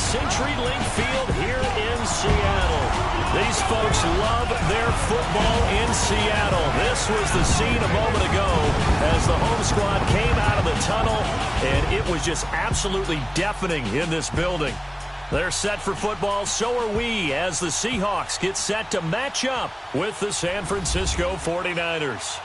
CenturyLink Field here in Seattle. These folks love their football in Seattle. This was the scene a moment ago as the home squad came out of the tunnel, and it was just absolutely deafening in this building. They're set for football, so are we, as the Seahawks get set to match up with the San Francisco 49ers.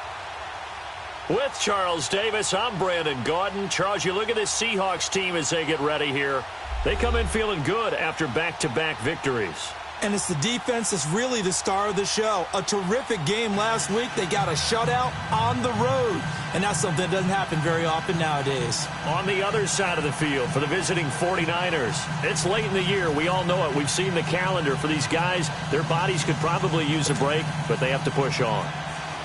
With Charles Davis, I'm Brandon Gaudin. Charles, you look at this Seahawks team as they get ready here. They come in feeling good after back-to-back victories. And it's the defense that's really the star of the show. A terrific game last week. They got a shutout on the road. And that's something that doesn't happen very often nowadays. On the other side of the field for the visiting 49ers, it's late in the year. We all know it. We've seen the calendar for these guys. Their bodies could probably use a break, but they have to push on.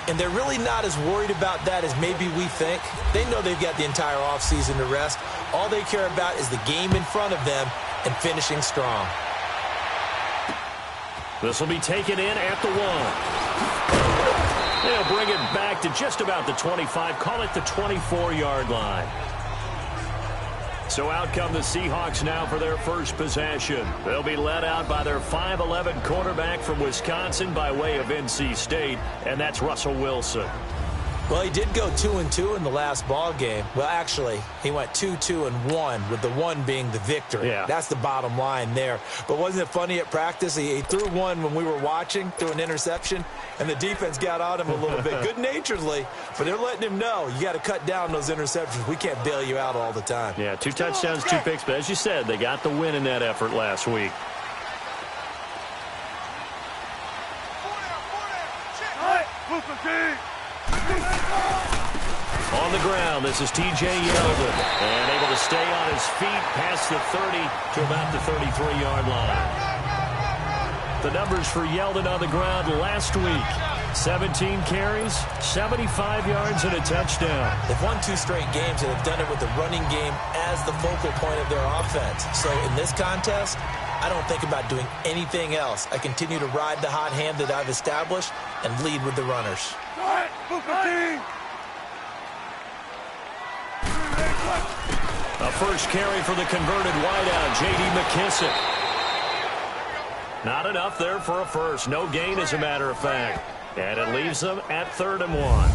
And they're really not as worried about that as maybe we think. They know they've got the entire offseason to rest. All they care about is the game in front of them and finishing strong. This will be taken in at the 1. They'll bring it back to just about the 25, call it the 24-yard line. So out come the Seahawks now for their first possession. They'll be led out by their 5'11 quarterback from Wisconsin by way of NC State, and that's Russell Wilson. Well, he did go 2-2 in the last ball game. Well, actually, he went 2-2-1, with the 1 being the victory. Yeah. That's the bottom line there. But wasn't it funny at practice? He threw one when we were watching, threw an interception, and the defense got on him a little bit, good-naturedly. But they're letting him know, you got to cut down those interceptions. We can't bail you out all the time. Yeah, 2 touchdowns, 2 picks. But as you said, they got the win in that effort last week. On the ground, this is T.J. Yeldon, and able to stay on his feet past the 30 to about the 33-yard line. The numbers for Yeldon on the ground last week: 17 carries, 75 yards, and a touchdown. They've won 2 straight games and have done it with the running game as the focal point of their offense. So in this contest, I don't think about doing anything else. I continue to ride the hot hand that I've established and lead with the runners. A first carry for the converted wideout, J.D. McKissick. Not enough there for a first. No gain, as a matter of fact. And it leaves them at 3rd and 1.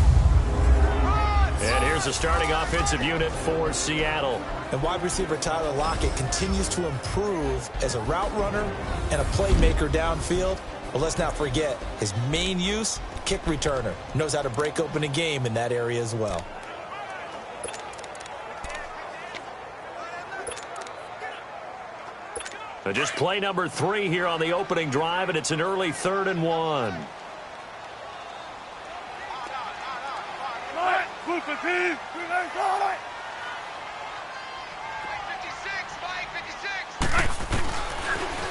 And here's the starting offensive unit for Seattle. And wide receiver Tyler Lockett continues to improve as a route runner and a playmaker downfield. But let's not forget, his main use, kick returner. Knows how to break open a game in that area as well. Just play number 3 here on the opening drive, and it's an early 3rd and 1.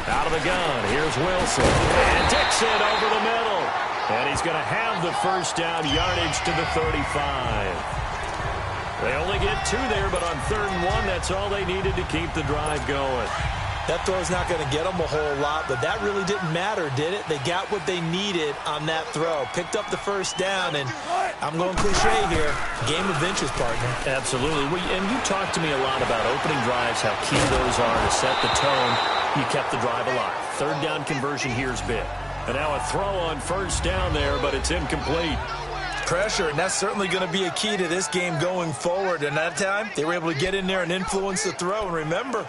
Out of the gun, here's Wilson. And Dixon over the middle. And he's going to have the first down, yardage to the 35. They only get 2 there, but on 3rd and 1, that's all they needed to keep the drive going. That throw's not going to get them a whole lot, but that really didn't matter, did it? They got what they needed on that throw. Picked up the first down, and I'm going cliche here. Game of inches, partner. Absolutely. And you talked to me a lot about opening drives, how key those are to set the tone. You kept the drive alive. 3rd down conversion here's big. And now a throw on 1st down there, but it's incomplete. Pressure, and that's certainly going to be a key to this game going forward. And that time, they were able to get in there and influence the throw. And remember,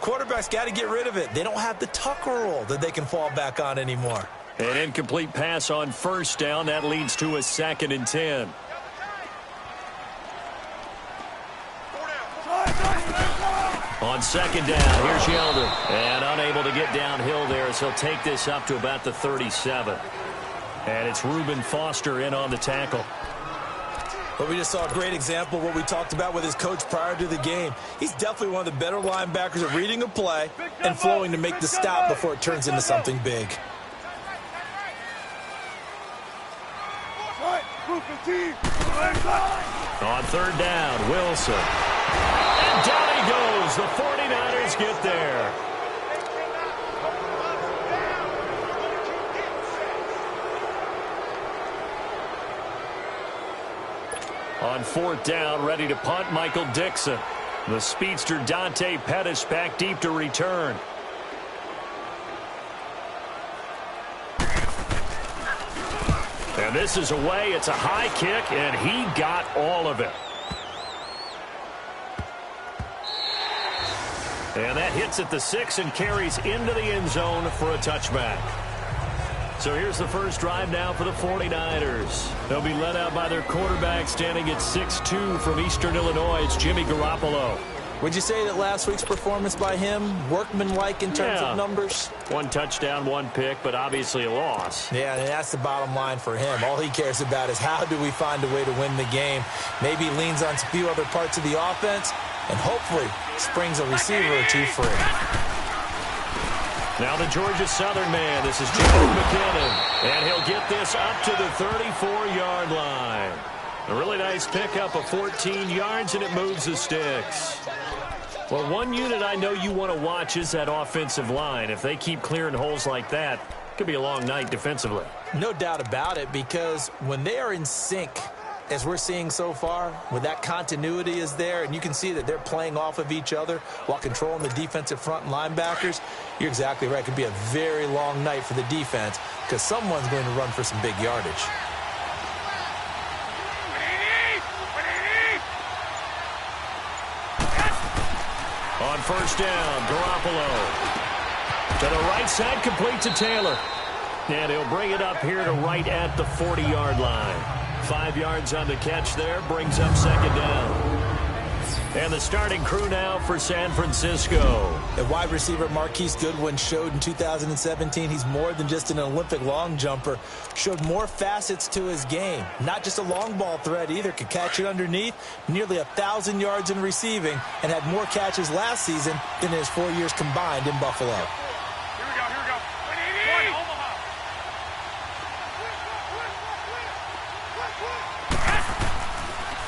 quarterbacks got to get rid of it. They don't have the Tucker rule that they can fall back on anymore. An incomplete pass on 1st down. That leads to a 2nd and 10. On 2nd down, here's Yeldon. And unable to get downhill there as he'll take this up to about the 37. And it's Reuben Foster in on the tackle. But we just saw a great example of what we talked about with his coach prior to the game. He's definitely one of the better linebackers at reading a play and flowing to make the stop before it turns into something big. On 3rd down, Wilson. And down he goes. The 49ers get there. On 4th down, ready to punt, Michael Dixon. The speedster Dante Pettis back deep to return. And this is away. It's a high kick, and he got all of it. And that hits at the 6 and carries into the end zone for a touchback. So here's the first drive now for the 49ers. They'll be led out by their quarterback standing at 6'2" from Eastern Illinois. It's Jimmy Garoppolo. Would you say that last week's performance by him, workmanlike in terms of numbers? 1 touchdown, 1 pick, but obviously a loss. Yeah, and that's the bottom line for him. All he cares about is how do we find a way to win the game. Maybe leans on a few other parts of the offense, and hopefully springs a receiver or two free. Now the Georgia Southern man. This is Jared McKinnon. And he'll get this up to the 34-yard line. A really nice pickup of 14 yards, and it moves the sticks. Well, one unit I know you want to watch is that offensive line. If they keep clearing holes like that, it could be a long night defensively. No doubt about it, because when they are in sync, as we're seeing so far, when that continuity is there, and you can see that they're playing off of each other while controlling the defensive front and linebackers, you're exactly right. It could be a very long night for the defense because someone's going to run for some big yardage. On first down, Garoppolo. To the right side, complete to Taylor. And he'll bring it up here to right at the 40-yard line. 5 yards on the catch there, brings up second down. And the starting crew now for San Francisco. The wide receiver Marquise Goodwin showed in 2017 he's more than just an Olympic long jumper. Showed more facets to his game. Not just a long ball threat either. Could catch it underneath. Nearly 1,000 yards in receiving and had more catches last season than in his 4 years combined in Buffalo.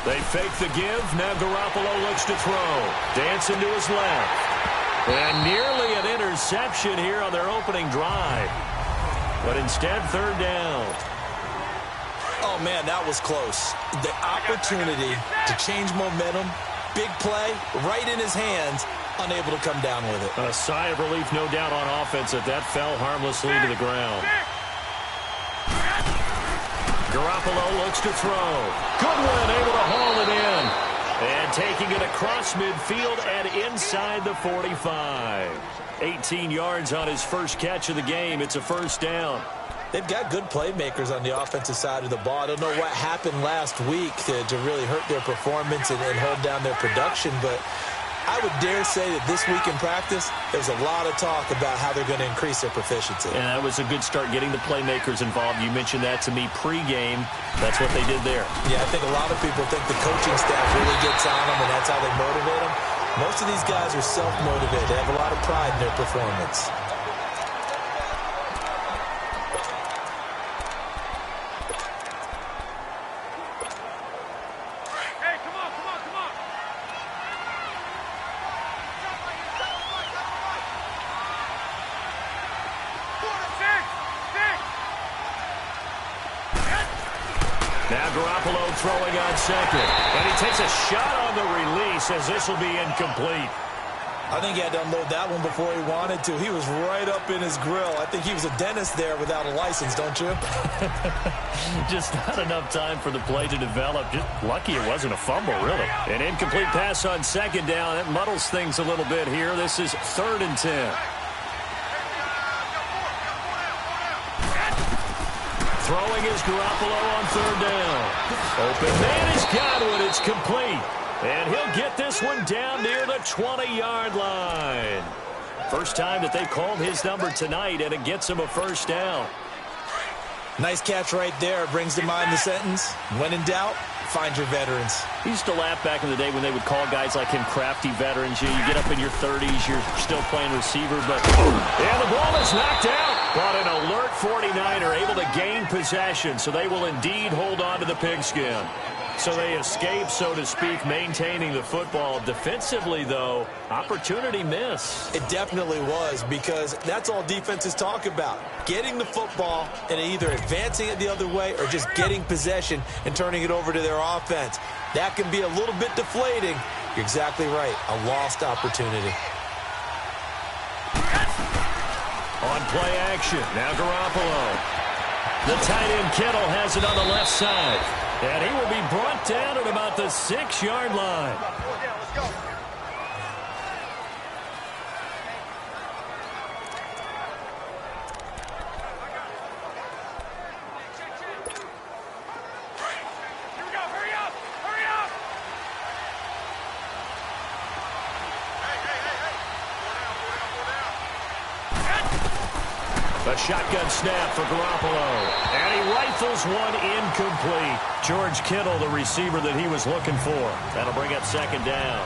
They fake the give. Now Garoppolo looks to throw. Dancing to his left. And nearly an interception here on their opening drive. But instead, third down. Oh, man, that was close. The opportunity to change momentum, big play, right in his hands, unable to come down with it. A sigh of relief, no doubt, on offense that fell harmlessly to the ground. Garoppolo looks to throw. Goodwin able to haul it in. And taking it across midfield and inside the 45. 18 yards on his first catch of the game. It's a first down. They've got good playmakers on the offensive side of the ball. I don't know what happened last week to really hurt their performance and hold down their production, but I would dare say that this week in practice, there's a lot of talk about how they're going to increase their proficiency. And that was a good start, getting the playmakers involved. You mentioned that to me pregame. That's what they did there. Yeah, I think a lot of people think the coaching staff really gets on them, and that's how they motivate them. Most of these guys are self-motivated. They have a lot of pride in their performance. Now Garoppolo throwing on second. And he takes a shot on the release as this will be incomplete. I think he had to unload that one before he wanted to. He was right up in his grill. I think he was a dentist there without a license, don't you? Just not enough time for the play to develop. Just lucky it wasn't a fumble, really. An incomplete pass on second down. That muddles things a little bit here. This is 3rd and 10. Throwing is Garoppolo on 3rd down. Open man is Godwin. It's complete. And he'll get this one down near the 20-yard line. First time that they called his number tonight, and it gets him a first down. Nice catch right there. Brings to mind the sentence, when in doubt, find your veterans. He used to laugh back in the day when they would call guys like him crafty veterans. You get up in your 30s, you're still playing receiver, but and the ball is knocked out. But an alert 49er able to gain possession, so they will indeed hold on to the pigskin. So they escape, so to speak, maintaining the football. Defensively, though, opportunity miss. It definitely was, because that's all defenses talk about. Getting the football and either advancing it the other way or just getting possession and turning it over to their offense. That can be a little bit deflating You're exactly right. A lost opportunity. On play action, now Garoppolo. The tight end Kittle has it on the left side. And he will be brought down at about the 6-yard line. Let's go. A shotgun snap for Garoppolo. And he rifles one incomplete. George Kittle, the receiver that he was looking for. That'll bring up second down.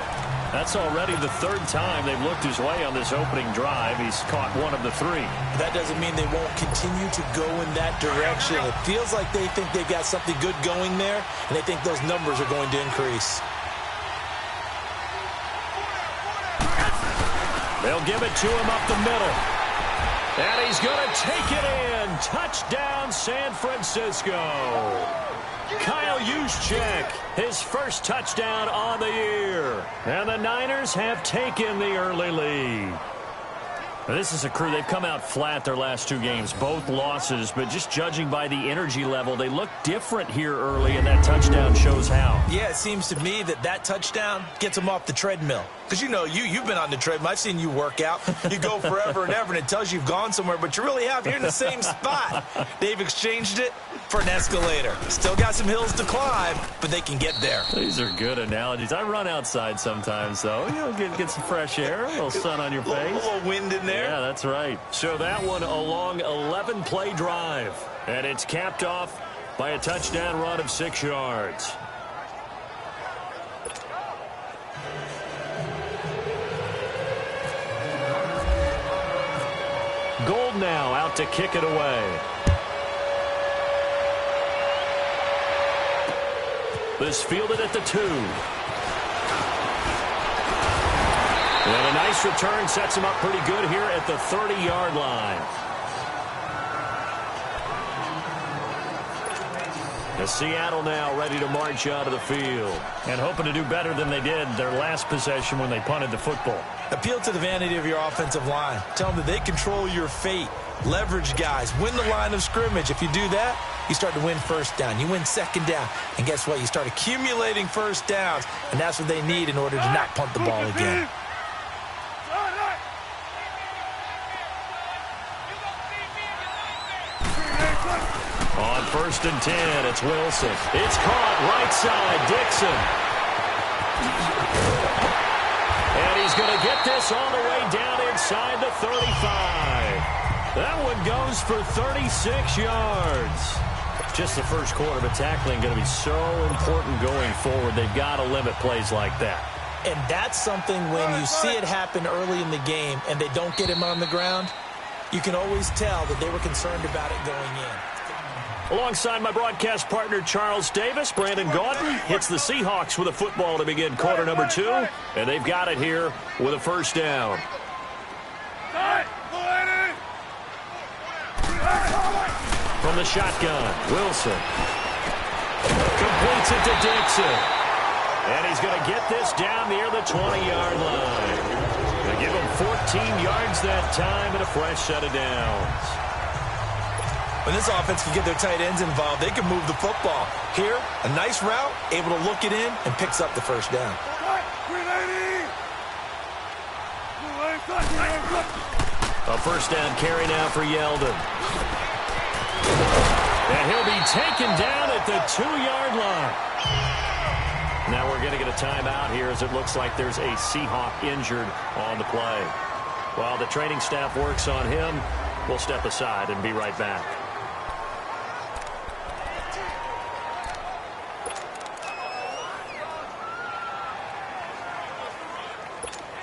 That's already the third time they've looked his way on this opening drive. He's caught one of the three. That doesn't mean they won't continue to go in that direction. It feels like they think they've got something good going there, and they think those numbers are going to increase. They'll give it to him up the middle. And he's going to take it in. Touchdown, San Francisco. Kyle Juszczyk, his first touchdown on the year. And the Niners have taken the early lead. Now, this is a crew. They've come out flat their last two games, both losses. But just judging by the energy level, they look different here early, and that touchdown shows how. Yeah, it seems to me that touchdown gets them off the treadmill. Because, you know, you've been on the treadmill. I've seen you work out. You go forever and ever, and it tells you you've gone somewhere, but you really have. You're in the same spot. They've exchanged it for an escalator. Still got some hills to climb, but they can get there. These are good analogies. I run outside sometimes, though. You know, get some fresh air, a little sun on your face. A little wind in there. Yeah, that's right. So that one a long 11-play drive. And it's capped off by a touchdown run of 6 yards. Gold now out to kick it away. This fielded at the 2. And a nice return sets him up pretty good here at the 30-yard line. As Seattle now ready to march out of the field and hoping to do better than they did their last possession when they punted the football. Appeal to the vanity of your offensive line. Tell them that they control your fate. Leverage guys. Win the line of scrimmage. If you do that, you start to win first down. You win second down. And guess what? You start accumulating first downs. And that's what they need in order to not punt the ball again. On 1st and 10, it's Wilson. It's caught right side, Dixon. And he's going to get this all the way down inside the 35. That one goes for 36 yards. Just the first quarter, but tackling going to be so important going forward. They've got to limit plays like that. And that's something when you see it happen early in the game and they don't get him on the ground, you can always tell that they were concerned about it going in. Alongside my broadcast partner, Charles Davis, Brandon Gaudin hits the Seahawks with a football to begin quarter number 2. And they've got it here with a first down. From the shotgun, Wilson. Completes it to Dixon. And he's going to get this down near the 20-yard line. They give him 14 yards that time and a fresh set of downs. When this offense can get their tight ends involved, they can move the football. Here, a nice route, able to look it in, and picks up the first down. A first down carry now for Yeldon. And he'll be taken down at the 2-yard line. Now we're going to get a timeout here as it looks like there's a Seahawk injured on the play. While the training staff works on him, we'll step aside and be right back.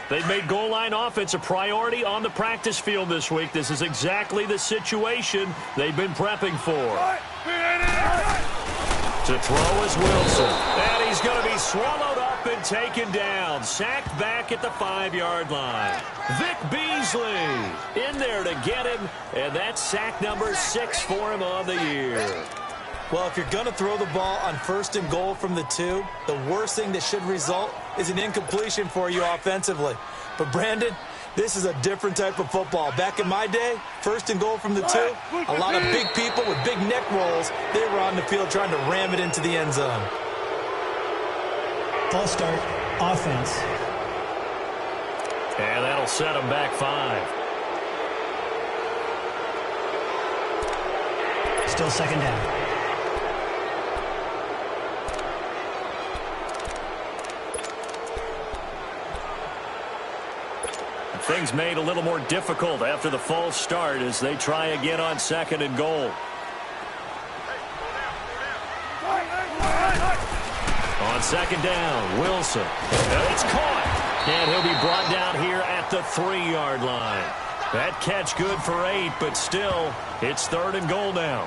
They've made goal line offense a priority on the practice field this week. This is exactly the situation they've been prepping for. To throw is Wilson. And he's going to be swallowed up and taken down. Sacked back at the 5-yard line. Vic Beasley in there to get him. And that's sack number 6 for him on the year. Well, if you're going to throw the ball on 1st and goal from the 2, the worst thing that should result is an incompletion for you offensively. But, Brandon, this is a different type of football. Back in my day, 1st and goal from the 2, a lot of big people with big neck rolls, they were on the field trying to ram it into the end zone. False start, offense. And that'll set them back 5. Still 2nd down. Things made a little more difficult after the false start as they try again on 2nd and goal. On 2nd down, Wilson. It's caught. And he'll be brought down here at the 3-yard line. That catch good for 8, but still, it's 3rd and goal now.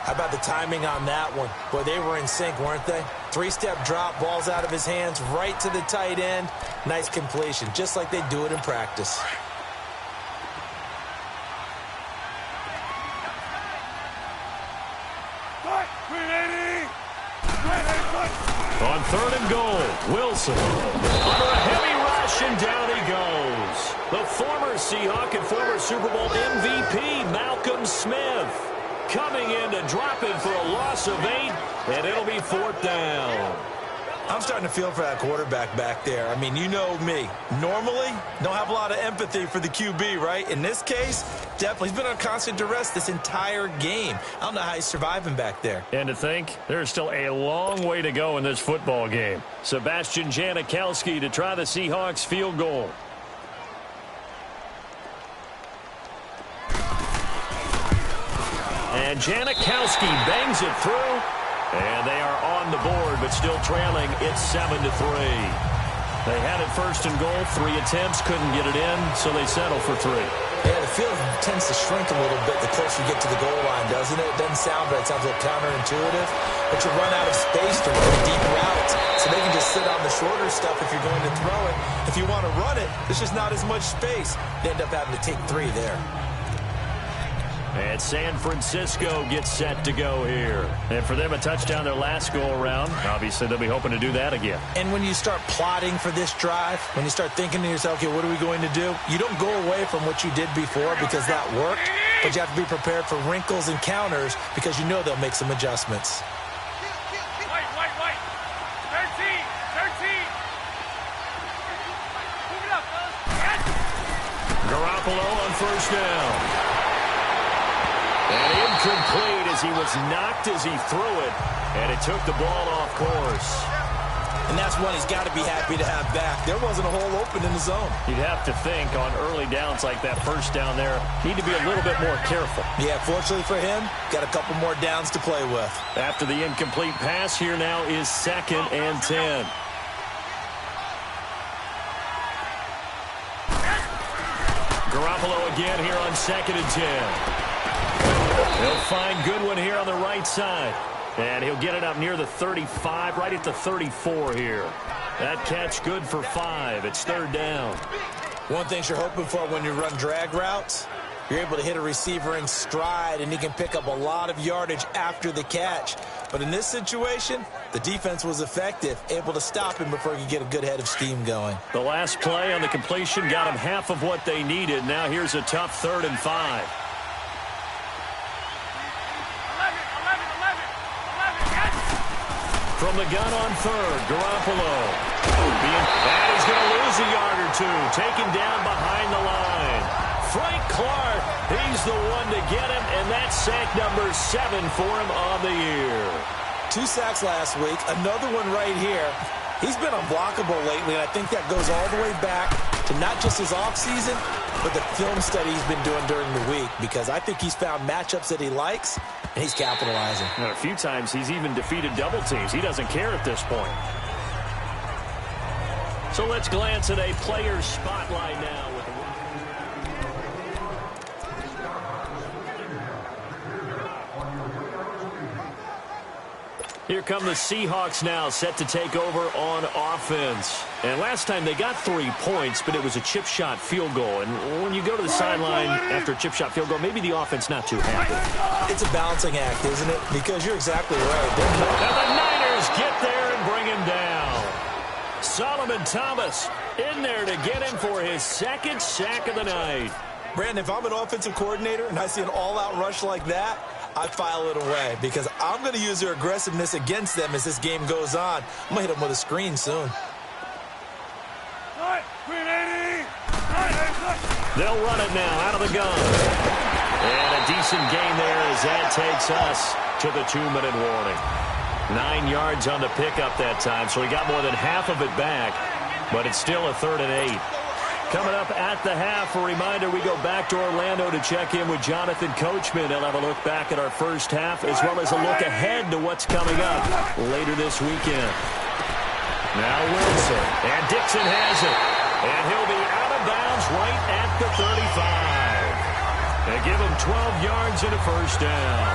How about the timing on that one? Boy, they were in sync, weren't they? 3-step drop, ball's out of his hands, right to the tight end. Nice completion, just like they do it in practice. On 3rd and goal, Wilson. Under a heavy rush, and down he goes. The former Seahawk and former Super Bowl MVP, Malcolm Smith, coming in to drop him for a loss of 8, and it'll be 4th down. I'm starting to feel for that quarterback back there. I mean, you know me. Normally, don't have a lot of empathy for the QB, right? In this case, definitely. He's been on constant duress this entire game. I don't know how he's surviving back there. And to think, there's still a long way to go in this football game. Sebastian Janikowski to try the Seahawks field goal. And Janikowski bangs it through. And they are on the board, but still trailing. It's 7-3. They had it 1st and goal. 3 attempts, couldn't get it in, so they settle for 3. Yeah, the field tends to shrink a little bit the closer you get to the goal line, doesn't it? It doesn't sound right. It sounds a little counterintuitive. But you run out of space to run deep routes, so they can just sit on the shorter stuff if you're going to throw it. If you want to run it, there's just not as much space. They end up having to take 3 there. And San Francisco gets set to go here. And for them, a touchdown their last go-around. Obviously, they'll be hoping to do that again. And when you start plotting for this drive, when you start thinking to yourself, okay, what are we going to do? You don't go away from what you did before because that worked, but you have to be prepared for wrinkles and counters because you know they'll make some adjustments. Garoppolo on 1st down. And incomplete as he was knocked as he threw it, and it took the ball off course. And that's one he's got to be happy to have back. There wasn't a hole open in the zone. You'd have to think on early downs like that 1st down there, need to be a little bit more careful. Yeah, fortunately for him, got a couple more downs to play with. After the incomplete pass, here now is 2nd and 10. Garoppolo again here on 2nd and 10. He'll find Goodwin here on the right side. And he'll get it up near the 35, right at the 34 here. That catch good for 5. It's 3rd down. One thing you're hoping for when you run drag routes, you're able to hit a receiver in stride, and he can pick up a lot of yardage after the catch. But in this situation, the defense was effective, able to stop him before he could get a good head of steam going. The last play on the completion got him half of what they needed. Now here's a tough 3rd and 5. From the gun on 3rd, Garoppolo. And he's going to lose a yard or 2. Taken down behind the line. Frank Clark, he's the one to get him, and that's sack number 7 for him on the year. 2 sacks last week, another one right here. He's been unblockable lately, and I think that goes all the way back to not just his offseason, but the film study he's been doing during the week, because I think he's found matchups that he likes, and he's capitalizing. And a few times he's even defeated double teams. He doesn't care at this point. So let's glance at a player spotlight now. Here come the Seahawks now, set to take over on offense. And last time they got 3 points, but it was a chip shot field goal. And when you go to the sideline after a chip shot field goal, maybe the offense not too happy. It's a balancing act, isn't it? Because you're exactly right. And the Niners get there and bring him down. Solomon Thomas in there to get him for his second sack of the night. Brandon, if I'm an offensive coordinator and I see an all-out rush like that, I file it away because I'm going to use their aggressiveness against them as this game goes on. I'm going to hit them with a screen soon. They'll run it now out of the gun. And a decent gain there as that takes us to the 2-minute warning. 9 yards on the pickup that time, so he got more than half of it back, but it's still a 3rd and 8. Coming up at the half, a reminder, we go back to Orlando to check in with Jonathan Coachman. He'll have a look back at our first half as well as a look ahead to what's coming up later this weekend. Now Wilson, and Dixon has it. And he'll be out of bounds right at the 35. They give him 12 yards and a first down.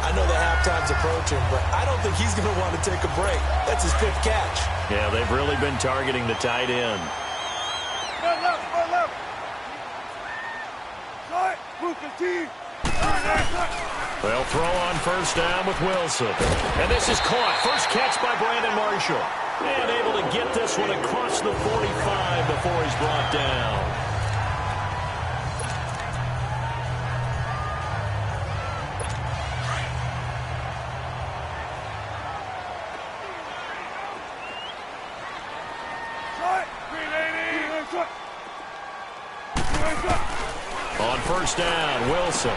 I know the halftime's approaching, but I don't think he's going to want to take a break. That's his 5th catch. Yeah, they've really been targeting the tight end. They'll throw on first down with Wilson. And this is caught. First catch by Brandon Marshall. And able to get this one across the 45 before he's brought down. On first down, Wilson.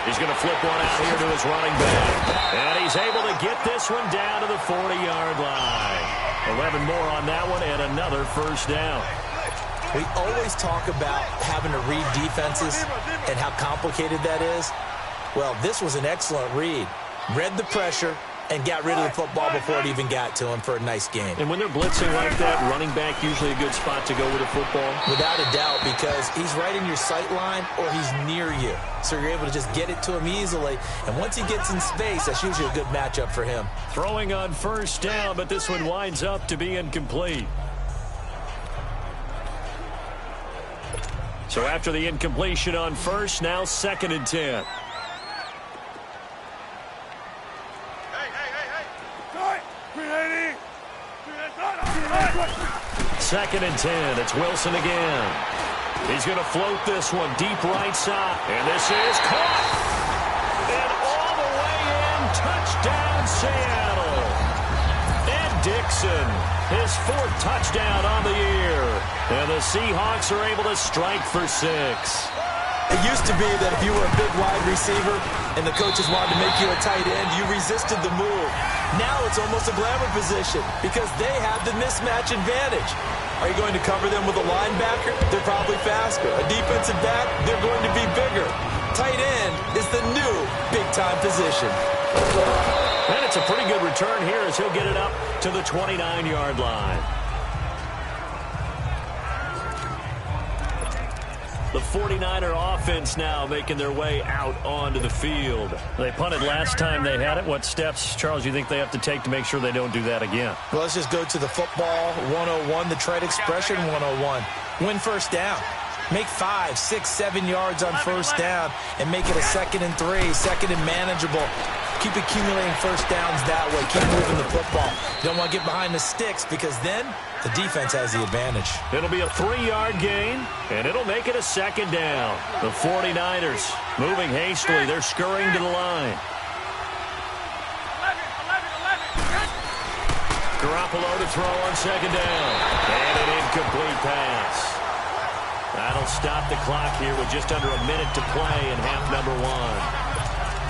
He's going to flip one out here to his running back. And he's able to get this one down to the 40-yard line. 11 more on that one and another first down. We always talk about having to read defenses and how complicated that is. Well, this was an excellent read. Read the pressure and got rid of the football before it even got to him for a nice game. And when they're blitzing like that, running back usually a good spot to go with a football? Without a doubt, because he's right in your sight line or he's near you. So you're able to just get it to him easily. And once he gets in space, that's usually a good matchup for him. Throwing on first down, but this one winds up to be incomplete. So after the incompletion on first, now 2nd and 10. Second and 10. It's Wilson again. He's going to float this one deep right side. And this is caught. And all the way in. Touchdown, Seattle. And Dixon, his 4th touchdown on the year. And the Seahawks are able to strike for 6. It used to be that if you were a big wide receiver and the coaches wanted to make you a tight end, you resisted the move. Now it's almost a glamour position because they have the mismatch advantage. Are you going to cover them with a linebacker? They're probably faster. A defensive back? They're going to be bigger. Tight end is the new big-time position. And it's a pretty good return here as he'll get it up to the 29-yard line. The 49er offense now making their way out onto the field. They punted last time they had it. What steps, Charles, you think they have to take to make sure they don't do that again? Well, let's just go to the football 101, the trade expression 101. Win first down. Make 5, 6, 7 yards on first down and make it a 2nd and 3, 2nd and manageable. Keep accumulating first downs that way. Keep moving the football. You don't want to get behind the sticks because then the defense has the advantage. It'll be a 3-yard gain, and it'll make it a 2nd down. The 49ers moving hastily. They're scurrying to the line. Garoppolo to throw on 2nd down. And an incomplete pass. That'll stop the clock here with just under a minute to play in half number 1.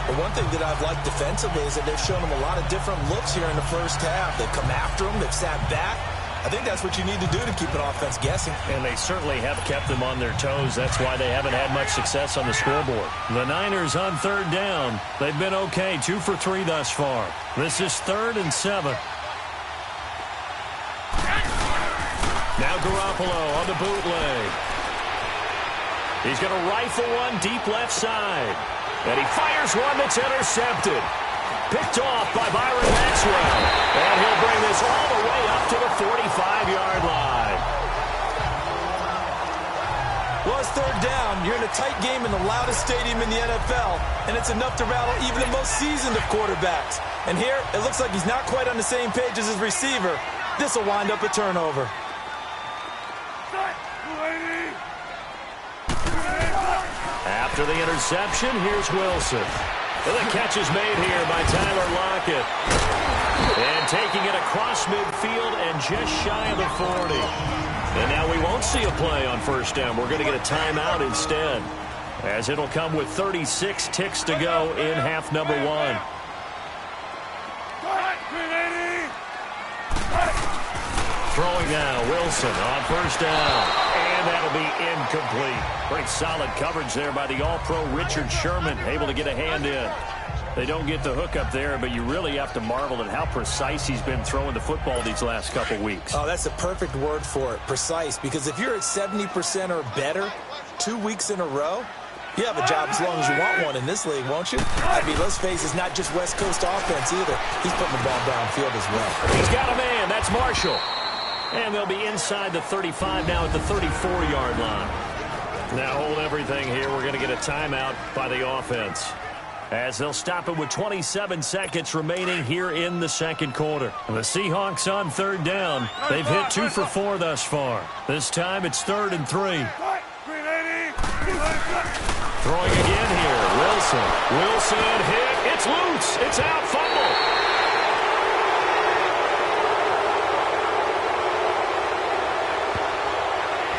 But one thing that I've liked defensively is that they've shown them a lot of different looks here in the first half. They've come after them. They've sat back. I think that's what you need to do to keep an offense guessing. And they certainly have kept them on their toes. That's why they haven't had much success on the scoreboard. The Niners on 3rd down. They've been okay, 2 for 3 thus far. This is 3rd and 7. Now Garoppolo on the bootleg. He's going to rifle one deep left side. And he fires one that's intercepted. Picked off by Byron Maxwell. And he'll bring this all the way up to the 45-yard line. Well, it's third down. You're in a tight game in the loudest stadium in the NFL, and it's enough to rattle even the most seasoned of quarterbacks. And here, it looks like he's not quite on the same page as his receiver. This will wind up a turnover. After the interception, here's Wilson. And the catch is made here by Tyler Lockett. And taking it across midfield and just shy of the 40. And now we won't see a play on first down. We're going to get a timeout instead, as it'll come with 36 ticks to go in half number one. Throwing now, Wilson on first down. And that'll be incomplete. Pretty solid coverage there by the All-Pro Richard Sherman, able to get a hand in. They don't get the hook up there, but you really have to marvel at how precise he's been throwing the football these last couple weeks. Oh, that's a perfect word for it, precise, because if you're at 70% or better 2 weeks in a row, you have a job as long as you want one in this league, won't you? I mean, let's face it, it's not just West Coast offense either. He's putting the ball downfield as well. He's got a man. That's Marshall. And they'll be inside the 35 now at the 34-yard line. Now hold everything here. We're going to get a timeout by the offense, as they'll stop it with 27 seconds remaining here in the second quarter. The Seahawks on third down. They've hit 2 for 4 thus far. This time it's 3rd and 3. Throwing again here. Wilson hit. It's loose. It's out. Fumble.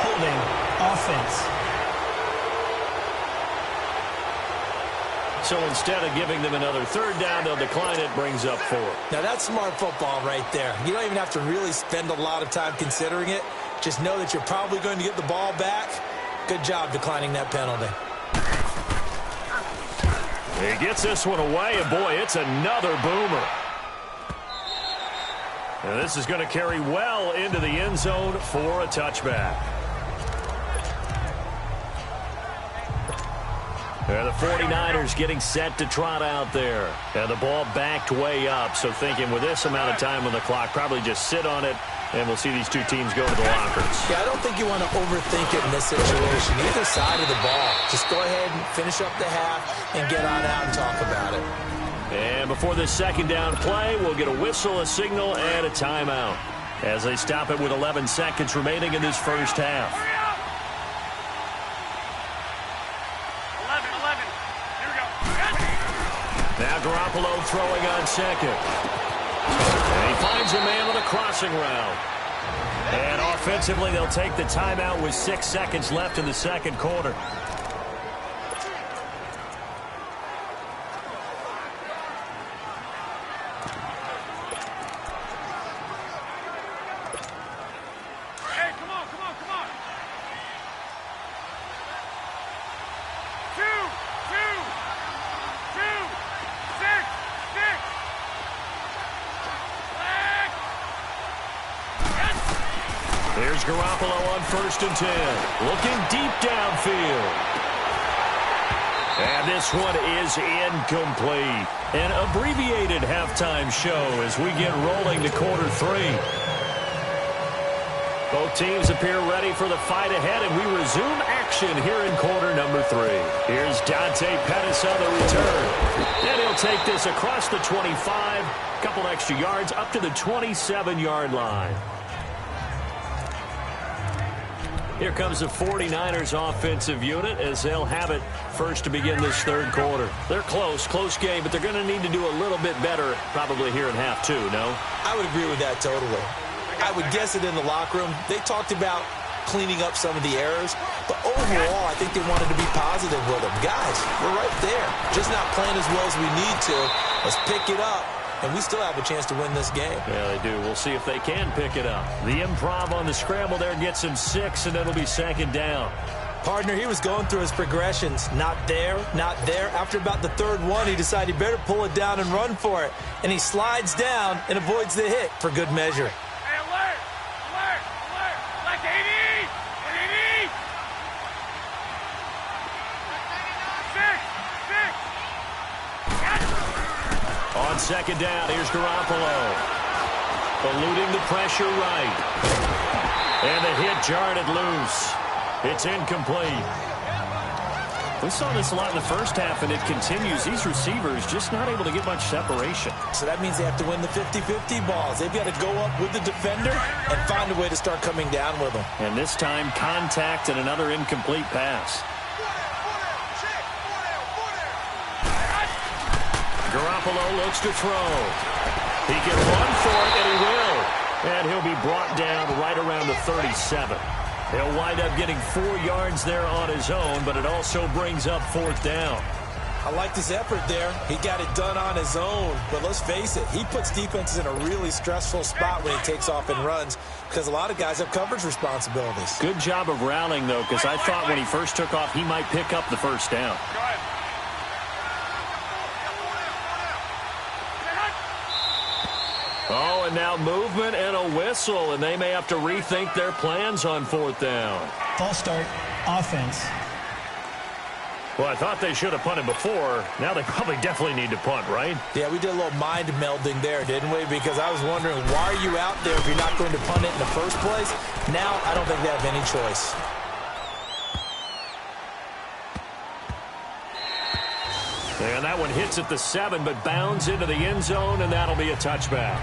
Holding. Offense. So instead of giving them another third down, they'll decline it. Brings up 4. Now, that's smart football right there. You don't even have to really spend a lot of time considering it. Just know that you're probably going to get the ball back. Good job declining that penalty. He gets this one away, and boy, it's another boomer. And this is going to carry well into the end zone for a touchback. And the 49ers getting set to trot out there. And the ball backed way up, so thinking with this amount of time on the clock, probably just sit on it, and we'll see these two teams go to the lockers. Yeah, I don't think you want to overthink it in this situation. Either side of the ball. Just go ahead and finish up the half and get on out and talk about it. And before this second down play, we'll get a whistle, a signal, and a timeout, as they stop it with 11 seconds remaining in this first half. Now Garoppolo throwing on second. And he finds a man with a crossing route. And offensively, they'll take the timeout with 6 seconds left in the second quarter. Here's Garoppolo on 1st and 10. Looking deep downfield. And this one is incomplete. An abbreviated halftime show as we get rolling to quarter 3. Both teams appear ready for the fight ahead, and we resume action here in quarter number 3. Here's Dante Pettis on the return. And he'll take this across the 25, a couple extra yards up to the 27-yard line. Here comes the 49ers offensive unit as they'll have it first to begin this third quarter. They're close game, but they're going to need to do a little bit better probably here in half 2, no? I would agree with that totally. I would guess it in the locker room. They talked about cleaning up some of the errors, but overall, I think they wanted to be positive with them. Guys, we're right there. Just not playing as well as we need to. Let's pick it up. And we still have a chance to win this game. Yeah, they do. We'll see if they can pick it up. The improv on the scramble there gets him 6, and it'll be second down. Partner, he was going through his progressions. Not there, not there. After about the third one, he decided he better pull it down and run for it. And he slides down and avoids the hit for good measure. Hey, alert! Alert! Alert! Like 80! 80! 6! 6! On second down, here's Garoppolo. Eluding the pressure right. And the hit jarred it loose. It's incomplete. We saw this a lot in the first half, and it continues. These receivers just not able to get much separation. So that means they have to win the 50-50 balls. They've got to go up with the defender and find a way to start coming down with them. And this time, contact and another incomplete pass. Garoppolo looks to throw. He can run for it, and he will. And he'll be brought down right around the 37. He'll wind up getting 4 yards there on his own, but it also brings up 4th down. I like his effort there. He got it done on his own. But let's face it, he puts defenses in a really stressful spot when he takes off and runs because a lot of guys have coverage responsibilities. Good job of rallying, though, because I thought when he first took off, he might pick up the first down. Oh, and now movement and a whistle, and they may have to rethink their plans on 4th down. False start, offense. Well, I thought they should have punted before. Now they probably definitely need to punt, right? Yeah, we did a little mind melding there, didn't we? Because I was wondering, why are you out there if you're not going to punt it in the first place? Now I don't think they have any choice. And that one hits at the 7, but bounds into the end zone, and that'll be a touchback.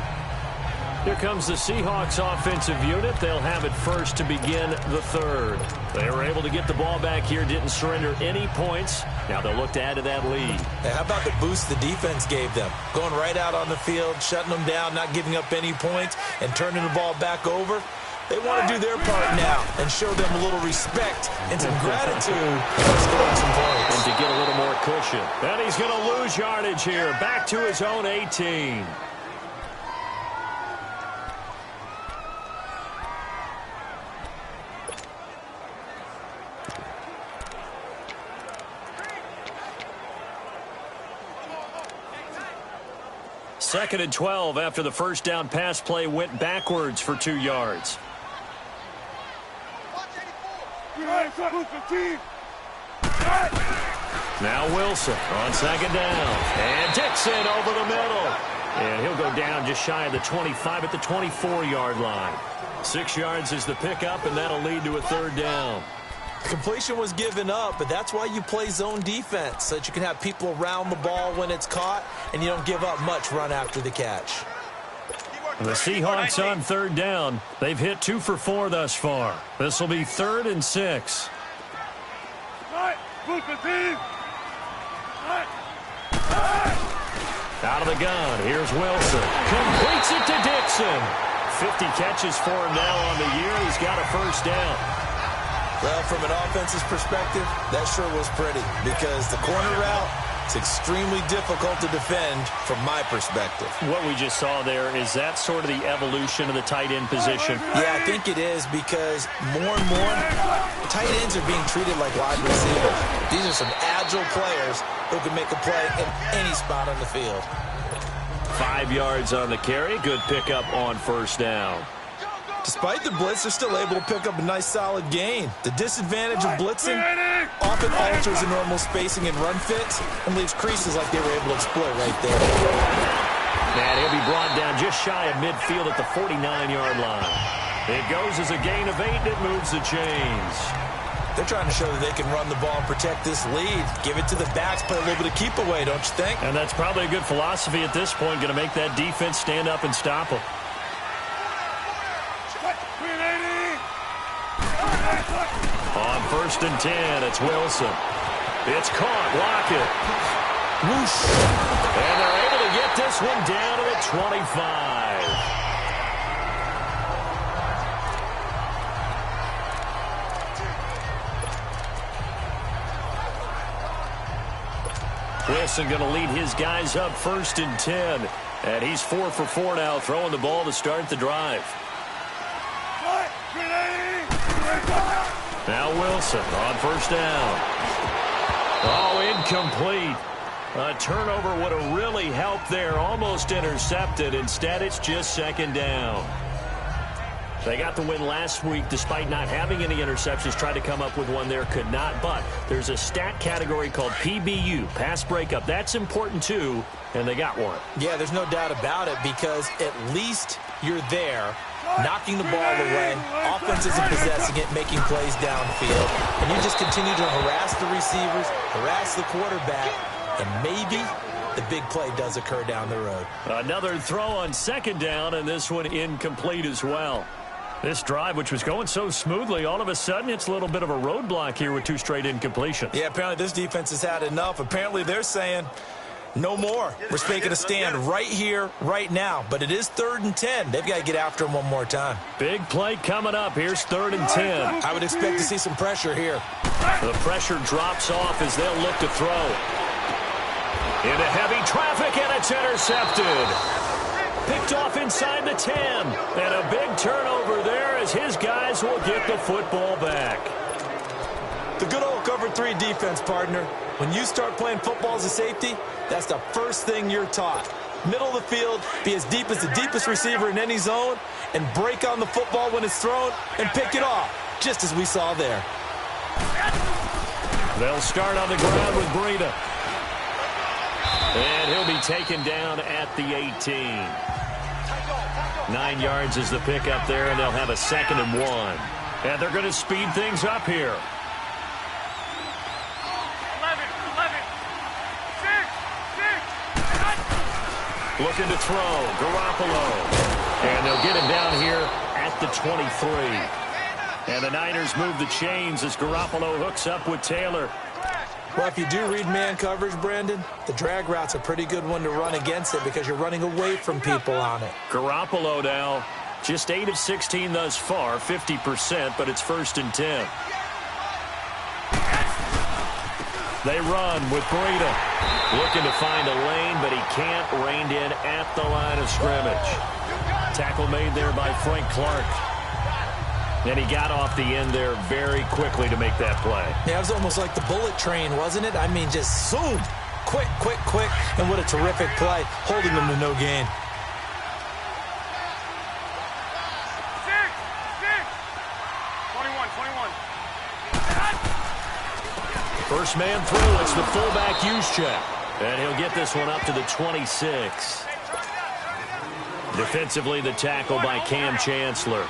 Here comes the Seahawks offensive unit. They'll have it first to begin the 3rd. They were able to get the ball back here, didn't surrender any points. Now they'll look to add to that lead. Hey, how about the boost the defense gave them? Going right out on the field, shutting them down, not giving up any points, and turning the ball back over. They want to do their part now and show them a little respect and some gratitude for scoring some points. And to get a little more cushion. And he's going to lose yardage here. Back to his own 18. Second and 12 after the first down pass play went backwards for 2 yards. Now Wilson on second down. And Dixon over the middle. And he'll go down just shy of the 25 at the 24-yard line. 6 yards is the pickup, and that'll lead to a 3rd down. Completion was given up, but that's why you play zone defense, so that you can have people around the ball when it's caught, and you don't give up much run after the catch. The Seahawks on 3rd down. They've hit 2 for 4 thus far. This will be 3rd and 6. Out of the gun, here's Wilson. Completes it to Dixon. 50 catches for him now on the year. He's got a first down. Well, from an offense's perspective, that sure was pretty because the corner route is extremely difficult to defend from my perspective. What we just saw there, is that sort of the evolution of the tight end position? Yeah, I think it is because more and more tight ends are being treated like wide receivers. These are some agile players who can make a play in any spot on the field. 5 yards on the carry. Good pickup on first down. Despite the blitz, they're still able to pick up a nice solid gain. The disadvantage of blitzing often alters the normal spacing and run fits and leaves creases like they were able to exploit right there. And he'll be brought down just shy of midfield at the 49-yard line. It goes as a gain of 8, and it moves the chains. They're trying to show that they can run the ball and protect this lead. Give it to the backs, play a little bit of keep away, don't you think? And that's probably a good philosophy at this point, going to make that defense stand up and stop them. On 1st and 10, it's Wilson. It's caught. Lockett. Whoosh. And they're able to get this one down to the 25. Wilson going to lead his guys up 1st and 10. And he's 4 for 4 now, throwing the ball to start the drive. Now Wilson on 1st down. Oh, incomplete. A turnover would have really helped there. Almost intercepted. Instead, it's just 2nd down. They got the win last week despite not having any interceptions. Tried to come up with one there, could not. But there's a stat category called PBU, pass breakup. That's important too, and they got one. Yeah, there's no doubt about it because at least you're there, knocking the ball away. Offense isn't possessing it, making plays downfield. And you just continue to harass the receivers, harass the quarterback, and maybe the big play does occur down the road. Another throw on second down, and this one incomplete as well. This drive, which was going so smoothly, all of a sudden it's a little bit of a roadblock here with 2 straight incompletions. Yeah, apparently this defense has had enough. Apparently they're saying no more. We're making a stand right here, right now. But it is 3rd and 10. They've got to get after him one more time. Big play coming up. Here's 3rd and 10. I would expect to see some pressure here. The pressure drops off as they'll look to throw. Into heavy traffic, and it's intercepted. Picked off inside the 10. And a big turnover there as his guys will get the football back. The good old cover 3 defense, partner. When you start playing football as a safety, that's the first thing you're taught. Middle of the field, be as deep as the deepest receiver in any zone, and break on the football when it's thrown and pick it off, just as we saw there. They'll start on the ground with Breida. And he'll be taken down at the 18. 9 yards is the pickup there, and they'll have a 2nd and 1. And they're going to speed things up here. 11, 6. Looking to throw, Garoppolo. And they'll get him down here at the 23. And the Niners move the chains as Garoppolo hooks up with Taylor. Well, if you do read man coverage, Brandon, the drag route's a pretty good one to run against it because you're running away from people on it. Garoppolo now, just 8 of 16 thus far, 50%, but it's 1st and 10. They run with Breida. Looking to find a lane, but he can't. Reined in at the line of scrimmage. Tackle made there by Frank Clark. And he got off the end there very quickly to make that play. Yeah, it was almost like the bullet train, wasn't it? I mean, just zoom. Quick, quick, quick. And what a terrific play, holding them to no gain. 6. 21. First man through, it's the fullback use check. And he'll get this one up to the 26. Defensively, the tackle by Cam Chancellor.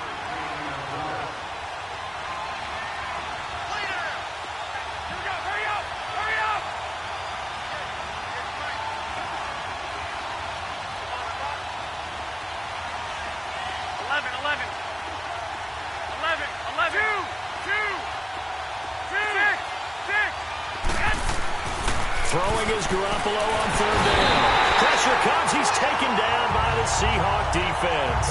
Throwing is Garoppolo on 3rd down. Pressure comes. He's taken down by the Seahawk defense.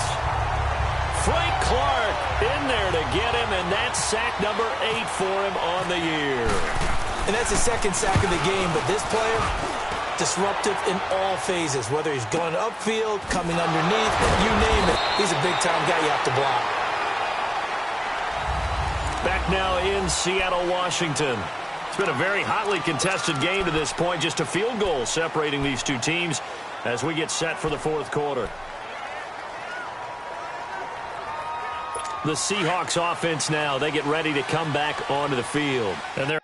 Frank Clark in there to get him, and that's sack number 8 for him on the year. And that's the 2nd sack of the game, but this player, disruptive in all phases, whether he's going upfield, coming underneath, you name it. He's a big-time guy you have to block. Back now in Seattle, Washington. It's been a very hotly contested game to this point. Just a field goal separating these 2 teams as we get set for the 4th quarter. The Seahawks offense now, they get ready to come back onto the field. And they're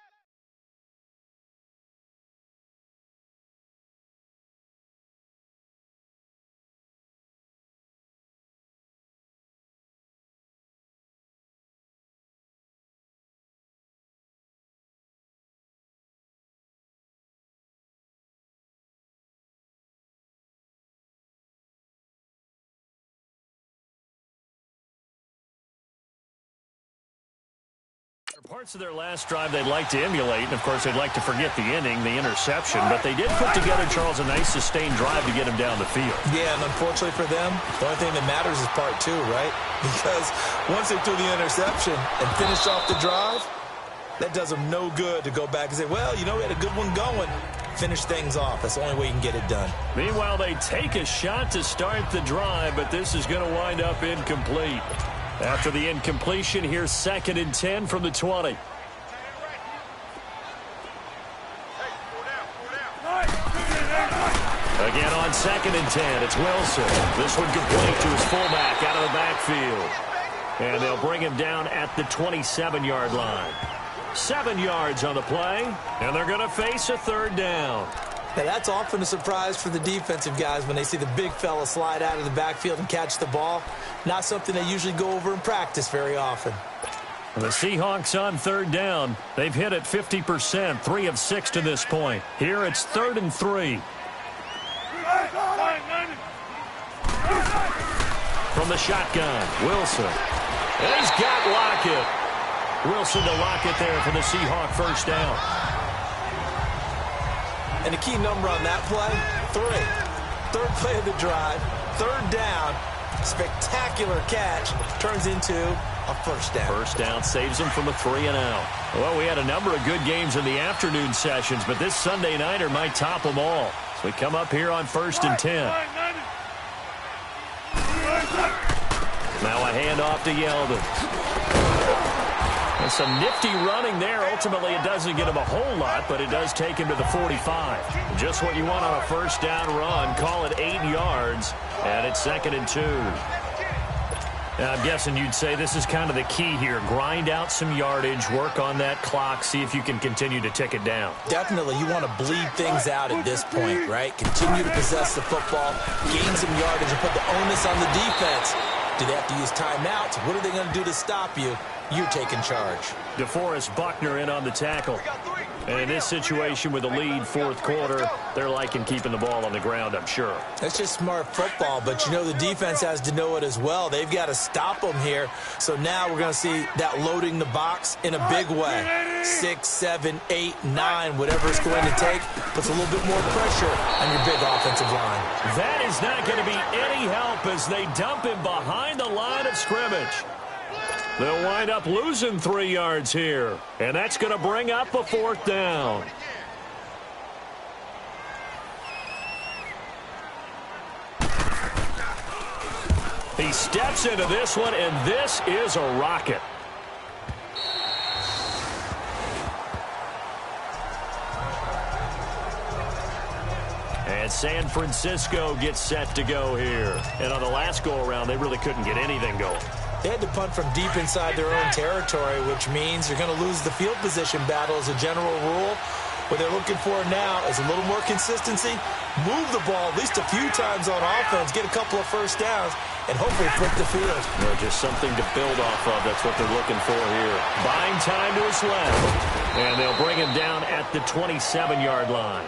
parts of their last drive they'd like to emulate, and of course they'd like to forget the inning, the interception, but they did put together, Charles, a nice sustained drive to get him down the field. Yeah, and unfortunately for them, the only thing that matters is part 2, right? Because once they threw the interception and finished off the drive, that does them no good to go back and say, well, you know, we had a good one going. Finish things off. That's the only way you can get it done. Meanwhile, they take a shot to start the drive, but this is going to wind up incomplete. After the incompletion, here's 2nd and 10 from the 20. Again on 2nd and 10, it's Wilson. This one complete to his fullback out of the backfield. And they'll bring him down at the 27-yard line. 7 yards on the play, and they're going to face a third down. Now, that's often a surprise for the defensive guys when they see the big fella slide out of the backfield and catch the ball. Not something they usually go over in practice very often. The Seahawks on third down. They've hit it 50%, 3 of 6 to this point. Here it's 3rd and 3. From the shotgun, Wilson. And he's got Lockett. Wilson to Lockett there for the Seahawk first down. And the key number on that play, 3. Third play of the drive, third down, spectacular catch, turns into a first down. First down saves them from a 3-and-out. Well, we had a number of good games in the afternoon sessions, but this Sunday nighter might top them all. So we come up here on 1st and 10. Now a handoff to Yeldon. And some nifty running there. Ultimately, it doesn't get him a whole lot, but it does take him to the 45. Just what you want on a first down run. Call it 8 yards, and it's 2nd and 2. Now, I'm guessing you'd say this is kind of the key here. Grind out some yardage, work on that clock, see if you can continue to tick it down. Definitely, you want to bleed things out at this point, right? Continue to possess the football, gain some yardage, and put the onus on the defense. Do they have to use timeouts? What are they going to do to stop you? You're taking charge. DeForest Buckner in on the tackle. And in this situation with a lead, 4th quarter, they're liking keeping the ball on the ground, I'm sure. That's just smart football, but you know the defense has to know it as well. They've got to stop them here. So now we're going to see that loading the box in a big way. 6, 7, 8, 9, whatever it's going to take, puts a little bit more pressure on your big offensive line. That is not going to be any help as they dump him behind the line of scrimmage. They'll wind up losing 3 yards here, and that's going to bring up a 4th down. He steps into this one, and this is a rocket. And San Francisco gets set to go here. And on the last go-around, they really couldn't get anything going. They had to punt from deep inside their own territory, which means you're going to lose the field position battle as a general rule. What they're looking for now is a little more consistency, move the ball at least a few times on offense, get a couple of first downs, and hopefully flip the field. Just something to build off of. That's what they're looking for here. Buying time to his left. And they'll bring him down at the 27-yard line.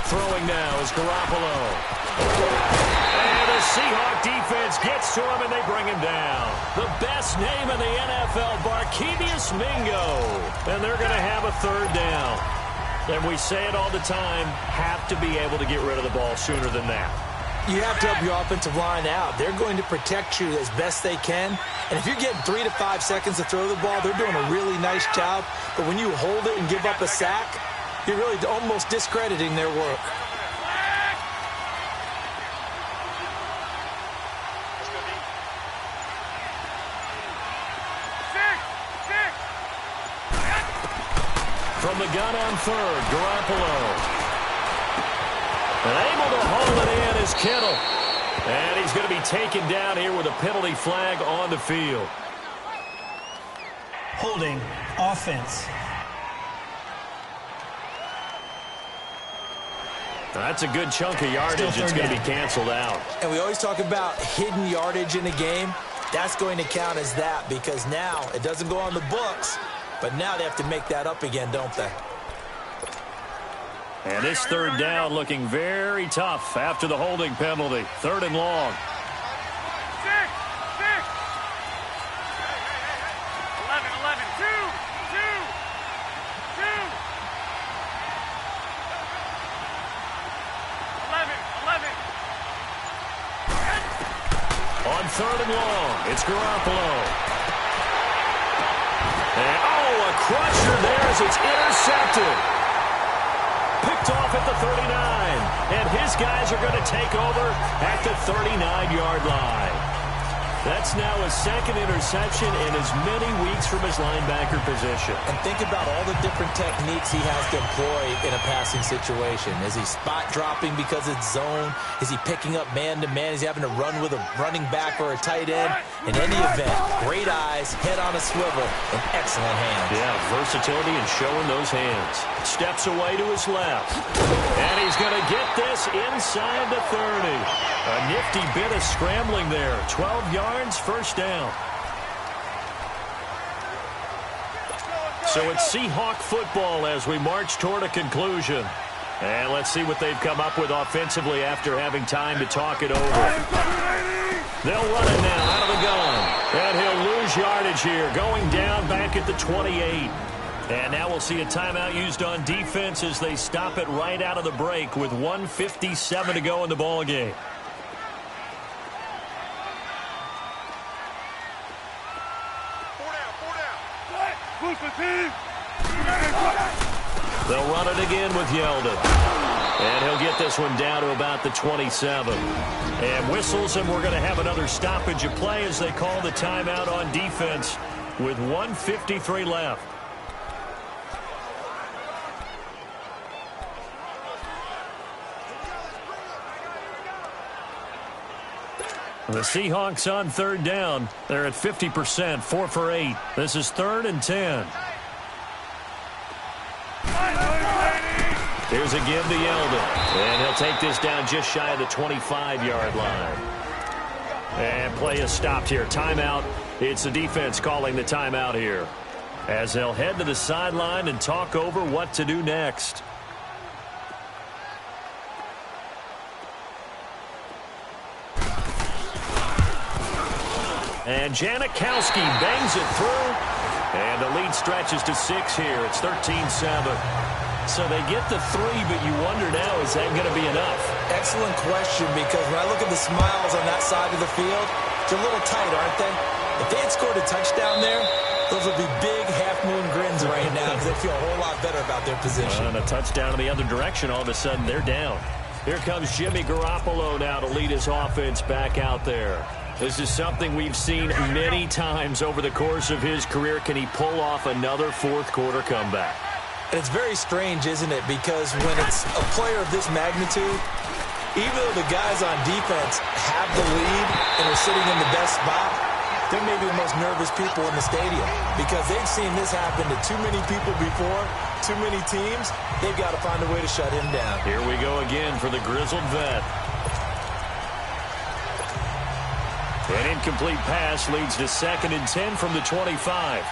Throwing now is Garoppolo. And the Seahawk defense gets to him, and they bring him down. The best name in the NFL, Barkevious Mingo. And they're going to have a 3rd down. And we say it all the time, have to be able to get rid of the ball sooner than that. You have to help your offensive line out. They're going to protect you as best they can. And if you're getting 3 to 5 seconds to throw the ball, they're doing a really nice job. But when you hold it and give up a sack, you're really almost discrediting their work. From the gun on 3rd, Garoppolo. And able to haul it in is Kittle. And he's going to be taken down here with a penalty flag on the field. Holding offense. That's a good chunk of yardage. It's going to be canceled out. And we always talk about hidden yardage in a game. That's going to count as that because now it doesn't go on the books, but now they have to make that up again, don't they? And this 3rd down looking very tough after the holding penalty. 3rd and long. 6, 11, 11, 2, 2, 2. 11. On 3rd and long, it's Garoppolo. And, a crusher there as it's intercepted. Picked picked off at the 39. And his guys are going to take over at the 39-yard line. That's now a second interception in as many weeks from his linebacker position. And think about all the different techniques he has to employ in a passing situation. Is he spot dropping because it's zone? Is he picking up man-to-man? Is he having to run with a running back or a tight end? In any event, great eyes, head on a swivel, and excellent hands. Yeah, versatility and showing those hands. Steps away to his left. And he's going to get this inside the 30. A nifty bit of scrambling there. 12 yards, first down. So it's Seahawk football as we march toward a conclusion. And let's see what they've come up with offensively after having time to talk it over. They'll run it now out of the gun. And he'll lose yardage here, going down back at the 28. And now we'll see a timeout used on defense as they stop it right out of the break with 1:57 to go in the ballgame. They'll run it again with Yeldon. And he'll get this one down to about the 27. And whistles, and we're going to have another stoppage of play as they call the timeout on defense with 1:53 left. The Seahawks on third down. They're at 50%, 4 for 8. This is 3rd and 10. Here's a give to Yeldon. And he'll take this down just shy of the 25-yard line. And play is stopped here. Timeout. It's the defense calling the timeout here, as they'll head to the sideline and talk over what to do next. And Janikowski bangs it through. And the lead stretches to 6 here. It's 13-7. So they get the 3, but you wonder now, is that going to be enough? Excellent question, because when I look at the smiles on that side of the field, they're a little tight, aren't they? If they had scored a touchdown there, those would be big half-moon grins right now because they feel a whole lot better about their position. And a touchdown in the other direction, all of a sudden they're down. Here comes Jimmy Garoppolo now to lead his offense back out there. This is something we've seen many times over the course of his career. Can he pull off another fourth-quarter comeback? And it's very strange, isn't it? Because when it's a player of this magnitude, even though the guys on defense have the lead and are sitting in the best spot, they're maybe the most nervous people in the stadium because they've seen this happen to too many people before, too many teams. They've got to find a way to shut him down. Here we go again for the grizzled vet. An incomplete pass leads to 2nd and 10 from the 25.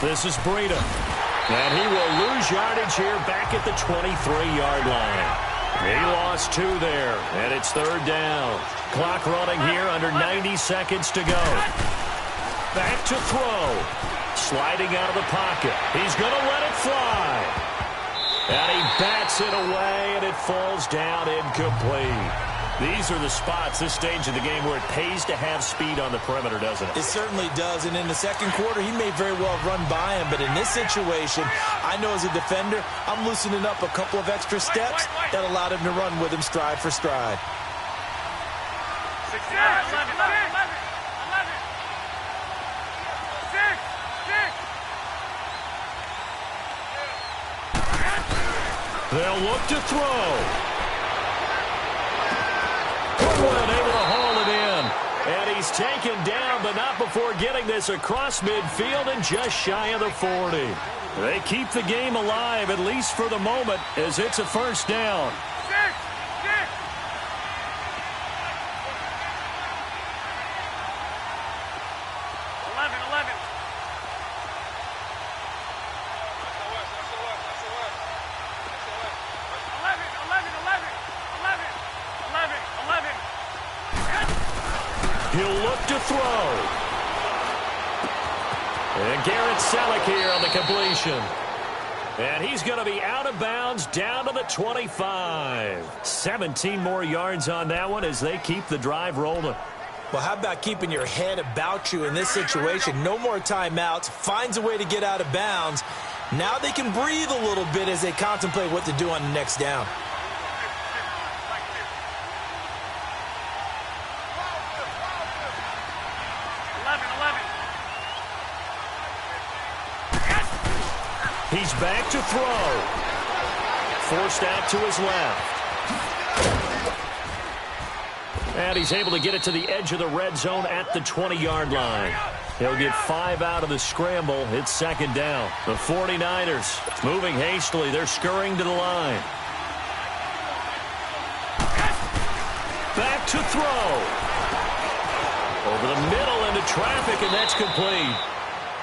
This is Breida. And he will lose yardage here back at the 23-yard line. He lost 2 there, and it's 3rd down. Clock running here under 90 seconds to go. Back to throw. Sliding out of the pocket. He's going to let it fly. And he bats it away, and it falls down incomplete. These are the spots, this stage of the game, where it pays to have speed on the perimeter, doesn't it? It certainly does, and in the second quarter, he may very well run by him, but in this situation, I know as a defender, I'm loosening up a couple of extra steps that allowed him to run with him stride for stride. 6, 11, 11. 6, 6. They'll look to throw. Able to haul it in. And he's taken down, but not before getting this across midfield and just shy of the 40. They keep the game alive, at least for the moment, as it's a first down. 6, 6. He'll look to throw. And Garrett Selleck here on the completion. And he's going to be out of bounds down to the 25. 17 more yards on that one as they keep the drive rolling. Well, how about keeping your head about you in this situation? No more timeouts. Finds a way to get out of bounds. Now they can breathe a little bit as they contemplate what to do on the next down. He's back to throw. Forced out to his left. And he's able to get it to the edge of the red zone at the 20-yard line. He'll get 5 out of the scramble. It's second down. The 49ers moving hastily. They're scurrying to the line. Back to throw. Over the middle into traffic, and that's complete.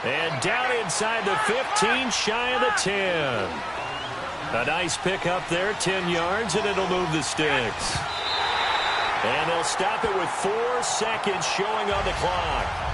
And down inside the 15, shy of the 10. A nice pick up there, 10 yards, and it'll move the sticks. And they'll stop it with 4 seconds showing on the clock.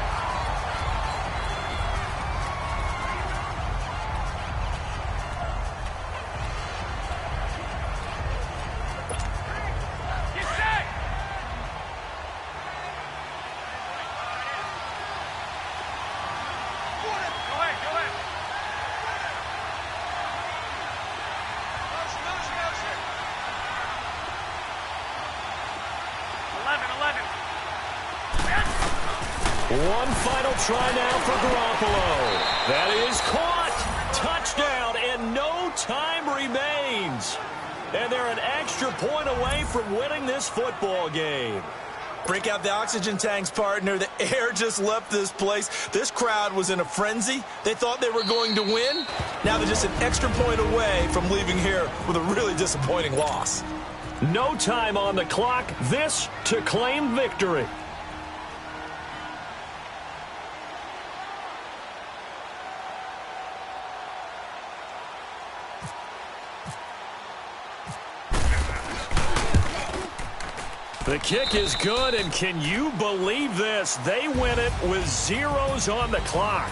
One final try now for Garoppolo. That is caught. Touchdown, and no time remains. And they're an extra point away from winning this football game. Break out the oxygen tanks, partner. The air just left this place. This crowd was in a frenzy. They thought they were going to win. Now they're just an extra point away from leaving here with a really disappointing loss. No time on the clock. This to claim victory. The kick is good, and can you believe this? They win it with zeros on the clock.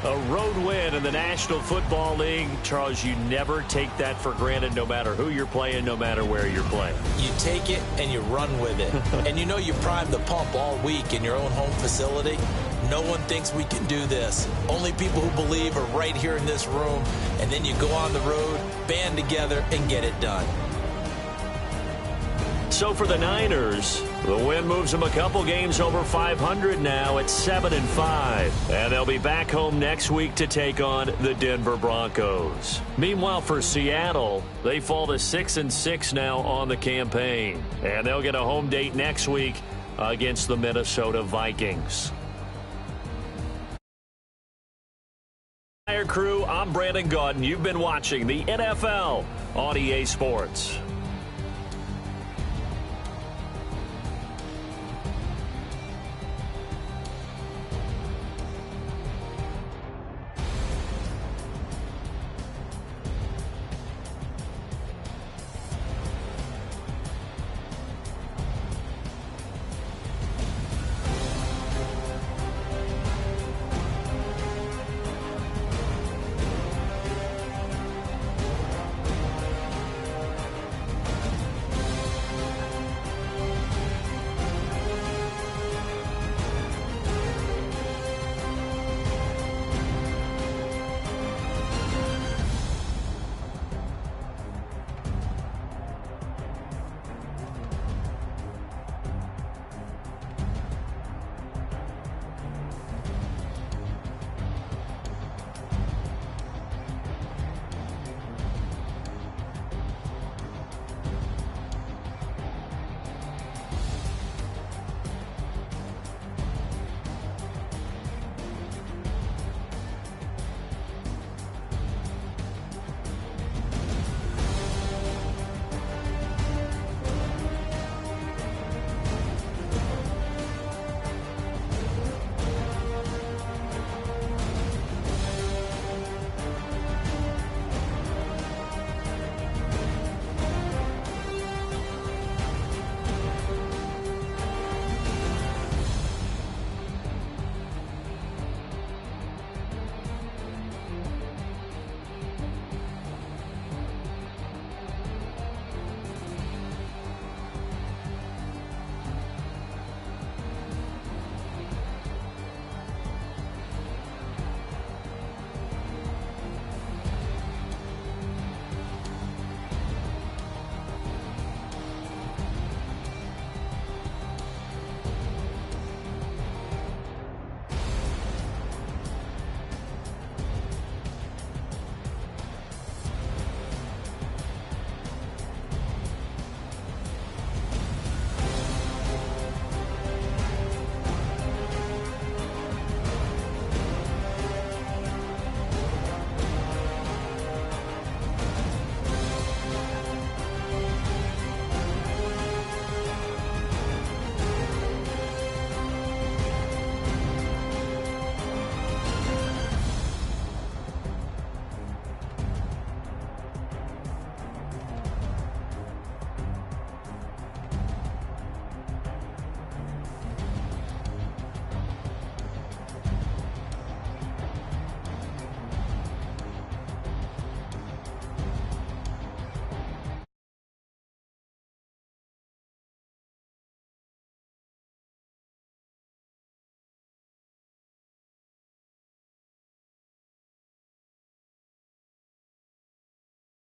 A road win in the National Football League. Charles, you never take that for granted, no matter who you're playing, no matter where you're playing. You take it and you run with it. And you know you primed the pump all week in your own home facility. No one thinks we can do this. Only people who believe are right here in this room. And then you go on the road, band together, and get it done. So for the Niners, the win moves them a couple games over 500 now at 7-5. And they'll be back home next week to take on the Denver Broncos. Meanwhile, for Seattle, they fall to 6-6 now on the campaign. And they'll get a home date next week against the Minnesota Vikings. Crew, I'm Brandon Gaudin. You've been watching the NFL on EA Sports.